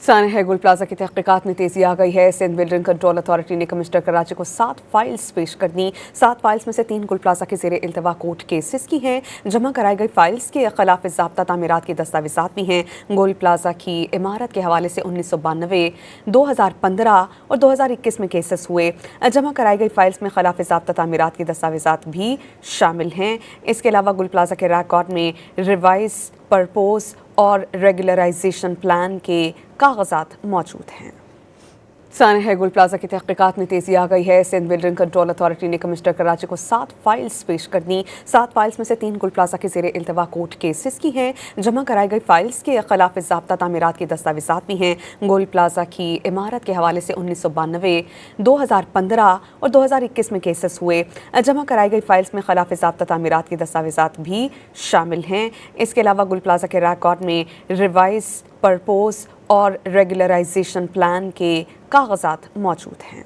साने है गुल प्लाजा की तहकीकात में तेजी आ गई है। सिंध बिल्डिंग कंट्रोल अथॉरिटी ने कमिश्नर कराची को 7 फाइल्स पेश कर दी। 7 फाइल्स में से 3 गुल प्लाजा के ज़ेरे इल्तवा कोर्ट केसेस की हैं। जमा कराई गई फाइल्स के खिलाफ ज़ाब्ता तामीरात की दस्तावेज़ात भी हैं। गुल प्लाजा की इमारत के हवाले से 1992, 2015 और 2021 में केसेस हुए। जमा कराई गई फाइल्स में खिलाफ ज़ाब्ता तामीरात की दस्तावेज़ात भी शामिल हैं। इसके अलावा गुल प्लाजा के रिकॉर्ड में रिवाइज परपोज और रेगुलराइजेशन प्लान के कागजात मौजूद हैं। साने है गुल प्लाजा की तहकीकात में तेजी आ गई है। सिंध बिल्डिंग कंट्रोल अथॉरिटी ने कमिश्नर कराची को 7 फाइल्स पेश कर दी। 7 फाइल्स में से 3 गुल प्लाजा के ज़ेरे इल्तवा कोर्ट केसेस की हैं। जमा कराई गई फाइल्स के खिलाफ ज़ाब्ता तामीरात की दस्तावेज़ात भी हैं। गुल प्लाजा की इमारत के हवाले से 1992, 2015 और 2021 में केसेस हुए। जमा कराई गई फाइल्स में खिलाफ ज़ाब्ता तामीरात की दस्तावेज़ात भी शामिल हैं। इसके अलावा गुल प्लाजा के रिकॉर्ड में रिवाइज परपोज और रेगुलराइजेशन प्लान के कागजात मौजूद हैं।